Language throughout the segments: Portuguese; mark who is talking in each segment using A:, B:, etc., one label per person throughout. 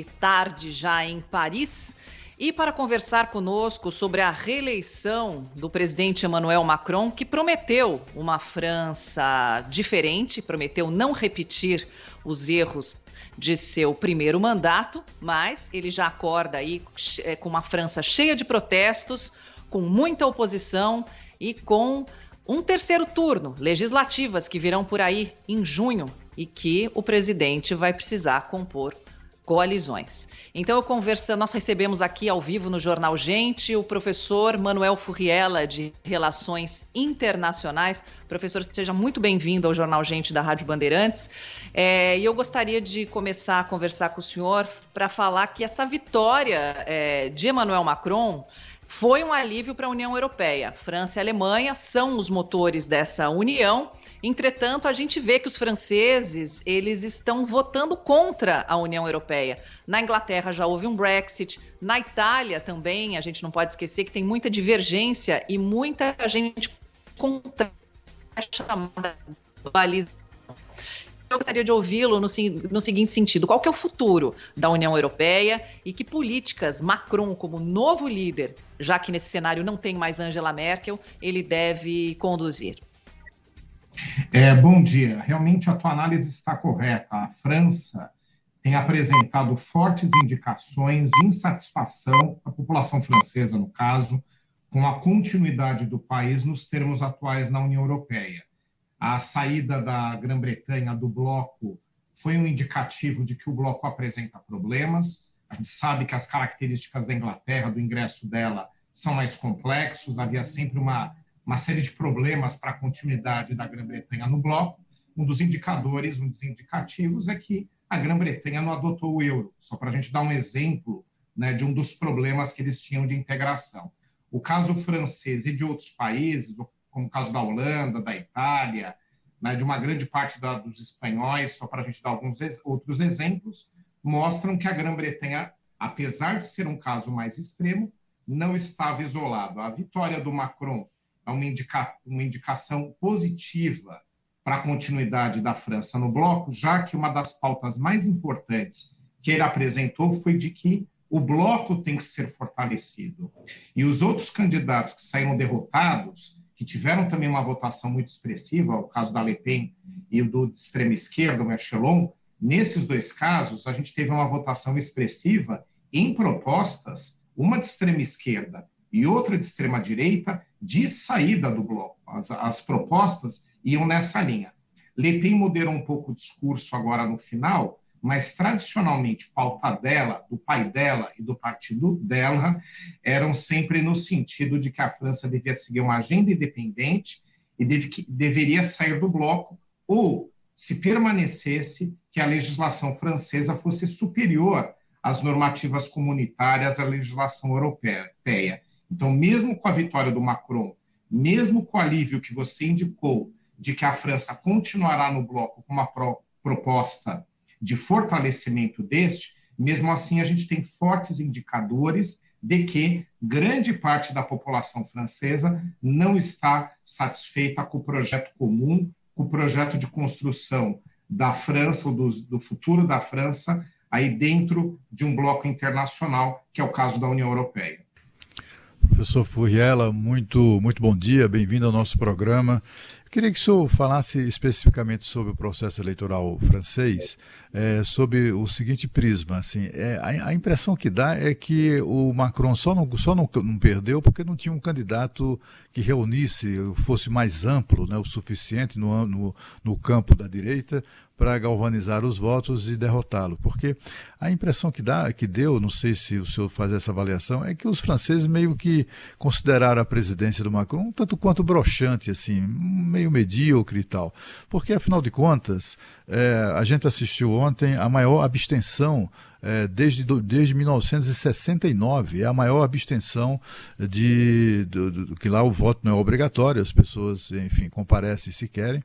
A: tarde já em Paris. E para conversar conosco sobre a reeleição do presidente Emmanuel Macron, que prometeu uma França diferente, prometeu não repetir os erros de seu primeiro mandato, mas ele já acorda aí com uma França cheia de protestos, com muita oposição e com um terceiro turno, legislativas que virão por aí em junho e que o presidente vai precisar compor coalizões. Então, nós recebemos aqui ao vivo no Jornal Gente o professor Manuel Furriela, de Relações Internacionais. Professor, seja muito bem-vindo ao Jornal Gente da Rádio Bandeirantes. E eu gostaria de começar a conversar com o senhor para falar que essa vitória de Emmanuel Macron foi um alívio para a União Europeia. França e Alemanha são os motores dessa união. Entretanto, a gente vê que os franceses, eles estão votando contra a União Europeia. Na Inglaterra já houve um Brexit, na Itália também, a gente não pode esquecer que tem muita divergência e muita gente contra a chamada baliza. Eu gostaria de ouvi-lo no seguinte sentido: qual que é o futuro da União Europeia e que políticas Macron, como novo líder, já que nesse cenário não tem mais Angela Merkel, ele deve conduzir?
B: Bom dia. Realmente a tua análise está correta. A França tem apresentado fortes indicações de insatisfação, a população francesa, no caso, com a continuidade do país nos termos atuais na União Europeia. A saída da Grã-Bretanha do bloco foi um indicativo de que o bloco apresenta problemas. A gente sabe que as características da Inglaterra, do ingresso dela, são mais complexos. Havia sempre uma série de problemas para a continuidade da Grã-Bretanha no bloco. Um dos indicativos é que a Grã-Bretanha não adotou o euro, só para a gente dar um exemplo, né, de um dos problemas que eles tinham de integração. O caso francês e de outros países, como o caso da Holanda, da Itália, né, de uma grande parte dos espanhóis, só para a gente dar alguns outros exemplos, mostram que a Grã-Bretanha, apesar de ser um caso mais extremo, não estava isolado. A vitória do Macron é uma indicação positiva para a continuidade da França no bloco, já que uma das pautas mais importantes que ele apresentou foi de que o bloco tem que ser fortalecido. E os outros candidatos que saíram derrotados, que tiveram também uma votação muito expressiva, o caso da Le Pen e o do extrema esquerda, o Mélenchon, nesses dois casos, a gente teve uma votação expressiva em propostas, uma de extrema esquerda e outra de extrema direita, de saída do bloco. As propostas iam nessa linha. Le Pen moderou um pouco o discurso agora no final, mas tradicionalmente pauta dela, do pai dela e do partido dela eram sempre no sentido de que a França devia seguir uma agenda independente e deveria sair do bloco, ou, se permanecesse, que a legislação francesa fosse superior às normativas comunitárias, à legislação europeia. Então, mesmo com a vitória do Macron, mesmo com o alívio que você indicou de que a França continuará no bloco com uma proposta de fortalecimento deste, mesmo assim a gente tem fortes indicadores de que grande parte da população francesa não está satisfeita com o projeto comum, com o projeto de construção da França, ou do futuro da França, aí dentro de um bloco internacional, que é o caso da União Europeia.
C: Professor Furriela, muito bom dia, bem-vindo ao nosso programa. Eu queria que o senhor falasse especificamente sobre o processo eleitoral francês, sob o seguinte prisma. Assim, a impressão que dá é que o Macron só não perdeu porque não tinha um candidato que reunisse, fosse mais amplo, né, o suficiente no campo da direita para galvanizar os votos e derrotá-lo. Porque a impressão que deu, não sei se o senhor faz essa avaliação, é que os franceses meio que consideraram a presidência do Macron um tanto quanto broxante, assim, meio medíocre e tal. Porque, afinal de contas, a gente assistiu ontem a maior abstenção desde 1969, é a maior abstenção que lá o voto não é obrigatório, as pessoas, enfim, comparecem se querem,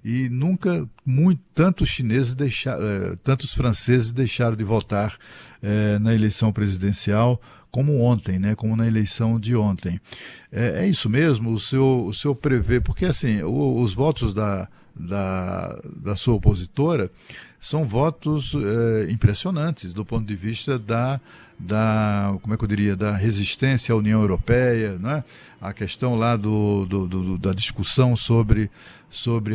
C: e nunca tantos franceses deixaram de votar na eleição presidencial como ontem, né, como na eleição de ontem. É isso mesmo? O senhor prevê, porque assim, os votos da sua opositora, são votos impressionantes do ponto de vista como é que eu diria, da resistência à União Europeia, né? A questão lá da discussão sobre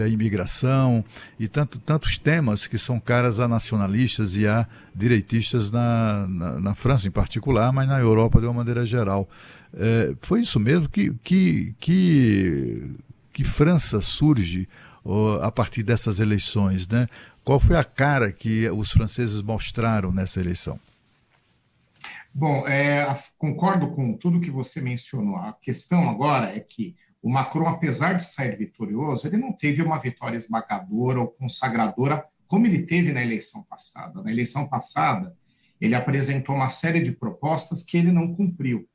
C: a imigração e tantos temas que são caras a nacionalistas e a direitistas na França em particular, mas na Europa de uma maneira geral. Foi isso mesmo? Que França surge a partir dessas eleições, né? Qual foi a cara que os franceses mostraram nessa eleição?
B: Bom, concordo com tudo que você mencionou. A questão agora é que o Macron, apesar de sair vitorioso, ele não teve uma vitória esmagadora ou consagradora como ele teve na eleição passada. Na eleição passada, ele apresentou uma série de propostas que ele não cumpriu,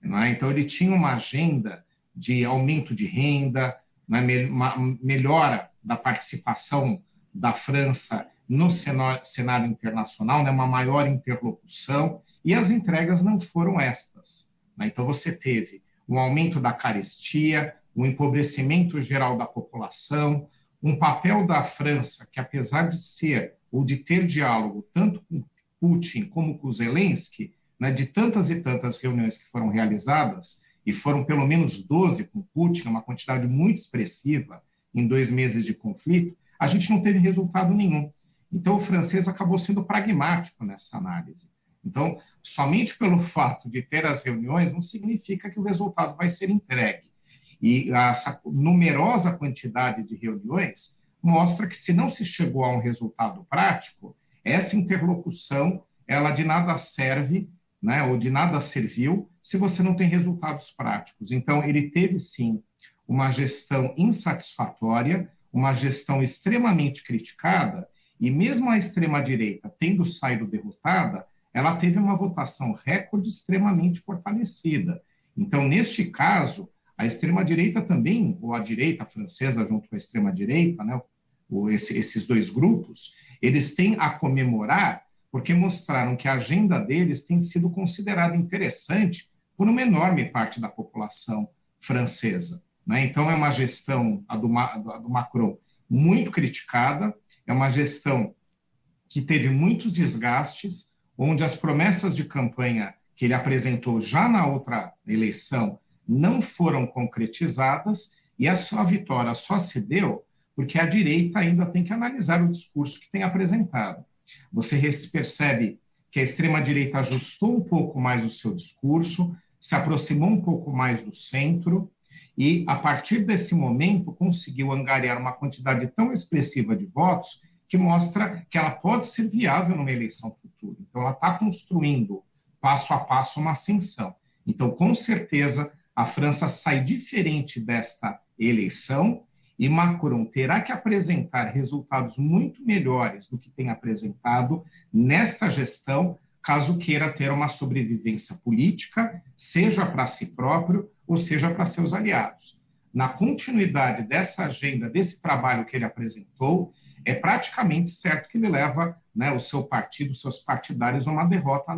B: não é? Então, ele tinha uma agenda de aumento de renda, uma melhora da participação da França no cenário internacional, né? Uma maior interlocução, e as entregas não foram estas, né? Então, você teve um aumento da carestia, um empobrecimento geral da população, um papel da França que, apesar de ser ou de ter diálogo tanto com Putin como com Zelensky, né, de tantas e tantas reuniões que foram realizadas, e foram pelo menos 12 com Putin, uma quantidade muito expressiva em 2 meses de conflito, a gente não teve resultado nenhum. Então, o francês acabou sendo pragmático nessa análise. Então, somente pelo fato de ter as reuniões não significa que o resultado vai ser entregue. E essa numerosa quantidade de reuniões mostra que, se não se chegou a um resultado prático, essa interlocução, ela de nada serve, né, ou de nada serviu, se você não tem resultados práticos. Então, ele teve, sim, uma gestão insatisfatória, uma gestão extremamente criticada, e mesmo a extrema-direita tendo saído derrotada, ela teve uma votação recorde extremamente fortalecida. Então, neste caso, a extrema-direita também, ou a direita francesa junto com a extrema-direita, né, esses dois grupos, eles têm a comemorar porque mostraram que a agenda deles tem sido considerada interessante por uma enorme parte da população francesa, né? Então, é uma gestão, a do Macron, muito criticada, é uma gestão que teve muitos desgastes, onde as promessas de campanha que ele apresentou já na outra eleição não foram concretizadas, e a sua vitória só se deu porque a direita ainda tem que analisar o discurso que tem apresentado. Você percebe que a extrema-direita ajustou um pouco mais o seu discurso, se aproximou um pouco mais do centro, e, a partir desse momento, conseguiu angariar uma quantidade tão expressiva de votos que mostra que ela pode ser viável numa eleição futura. Então, ela está construindo, passo a passo, uma ascensão. Então, com certeza, a França sai diferente desta eleição, e Macron terá que apresentar resultados muito melhores do que tem apresentado nesta gestão, caso queira ter uma sobrevivência política, seja para si próprio ou seja para seus aliados. Na continuidade dessa agenda, desse trabalho que ele apresentou, é praticamente certo que ele leva, né, o seu partido, os seus partidários, a uma derrota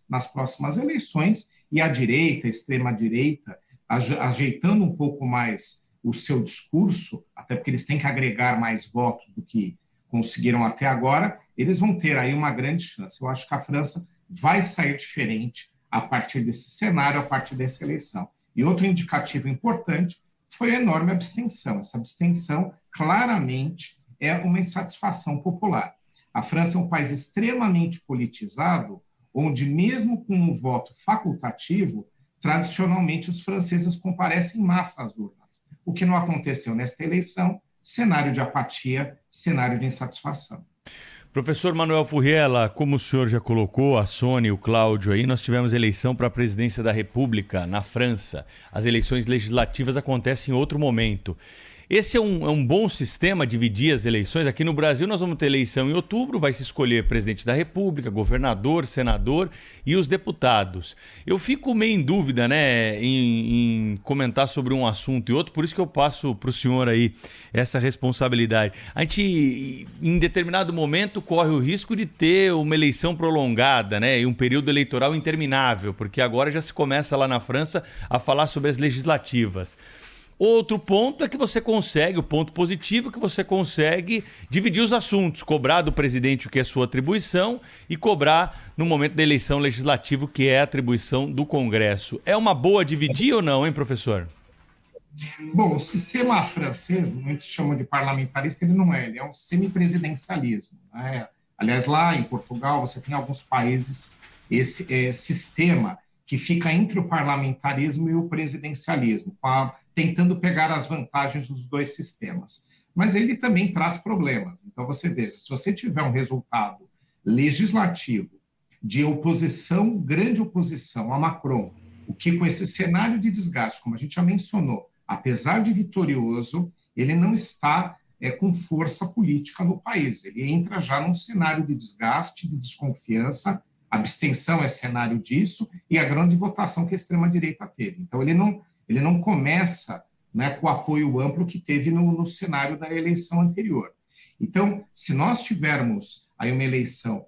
B: nas próximas eleições, e a direita, a extrema-direita, ajeitando um pouco mais o seu discurso, até porque eles têm que agregar mais votos do que conseguiram até agora, eles vão ter aí uma grande chance. Eu acho que a França vai sair diferente a partir desse cenário, a partir dessa eleição. E outro indicativo importante foi a enorme abstenção. Essa abstenção, claramente, é uma insatisfação popular. A França é um país extremamente politizado, onde, mesmo com um voto facultativo, tradicionalmente os franceses comparecem em massa às urnas. O que não aconteceu nesta eleição, cenário de apatia, cenário de insatisfação.
D: Professor Manuel Furriela, como o senhor já colocou, a Sônia e o Cláudio aí, nós tivemos eleição para a presidência da República na França. As eleições legislativas acontecem em outro momento. Esse é um bom sistema, dividir as eleições. Aqui no Brasil nós vamos ter eleição em outubro, vai se escolher presidente da República, governador, senador e os deputados. Eu fico meio em dúvida, né, em comentar sobre um assunto e outro, por isso que eu passo para o senhor aí essa responsabilidade. A gente, em determinado momento, corre o risco de ter uma eleição prolongada, né, e um período eleitoral interminável, porque agora já se começa lá na França a falar sobre as legislativas. Outro ponto é que você consegue, o ponto positivo é que você consegue dividir os assuntos, cobrar do presidente o que é sua atribuição e cobrar no momento da eleição legislativa o que é a atribuição do Congresso. É uma boa dividir ou não, hein, professor?
B: Bom, o sistema francês, muitos chamam de parlamentarista, ele não é, ele é um semipresidencialismo, né? Aliás, lá em Portugal, você tem alguns países, esse sistema que fica entre o parlamentarismo e o presidencialismo, tentando pegar as vantagens dos dois sistemas. Mas ele também traz problemas. Então, você veja, se você tiver um resultado legislativo de oposição, grande oposição a Macron, o que com esse cenário de desgaste, como a gente já mencionou, apesar de vitorioso, ele não está com força política no país. Ele entra já num cenário de desgaste, de desconfiança. A abstenção é cenário disso e a grande votação que a extrema-direita teve. Então, ele não começa, né, com o apoio amplo que teve no cenário da eleição anterior. Então, se nós tivermos aí uma eleição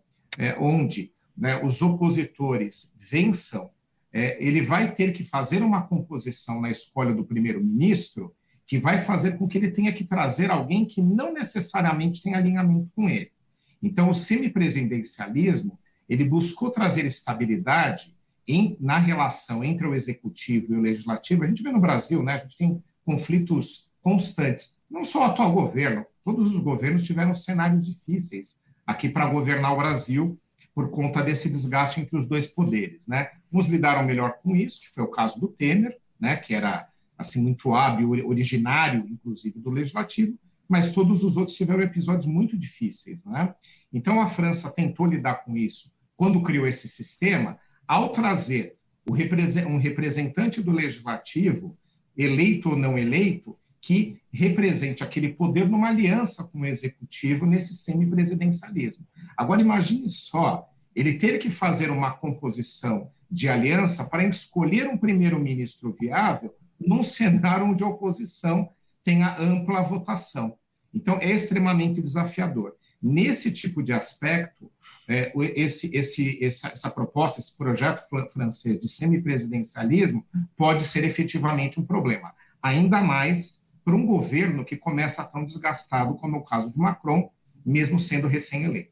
B: onde, né, os opositores vençam, ele vai ter que fazer uma composição na escolha do primeiro-ministro que vai fazer com que ele tenha que trazer alguém que não necessariamente tem alinhamento com ele. Então, o semipresidencialismo, ele buscou trazer estabilidade na relação entre o executivo e o legislativo. A gente vê no Brasil, né, a gente tem conflitos constantes. Não só o atual governo, todos os governos tiveram cenários difíceis aqui para governar o Brasil por conta desse desgaste entre os dois poderes, né? Uns lidaram melhor com isso, que foi o caso do Temer, né, que era assim muito hábil, originário, inclusive, do legislativo, mas todos os outros tiveram episódios muito difíceis, né? Então, a França tentou lidar com isso quando criou esse sistema, ao trazer um representante do legislativo, eleito ou não eleito, que represente aquele poder numa aliança com o executivo nesse semipresidencialismo. Agora, imagine só, ele ter que fazer uma composição de aliança para escolher um primeiro-ministro viável num cenário onde a oposição tenha ampla votação. Então, é extremamente desafiador. Nesse tipo de aspecto, essa proposta, esse projeto francês de semipresidencialismo pode ser efetivamente um problema. Ainda mais para um governo que começa tão desgastado como é o caso de Macron, mesmo sendo recém-eleito.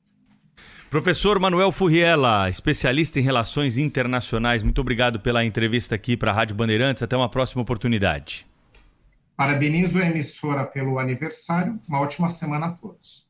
D: Professor Manuel Furriela, especialista em relações internacionais, muito obrigado pela entrevista aqui para a Rádio Bandeirantes. Até uma próxima oportunidade.
B: Parabenizo a emissora pelo aniversário. Uma ótima semana a todos.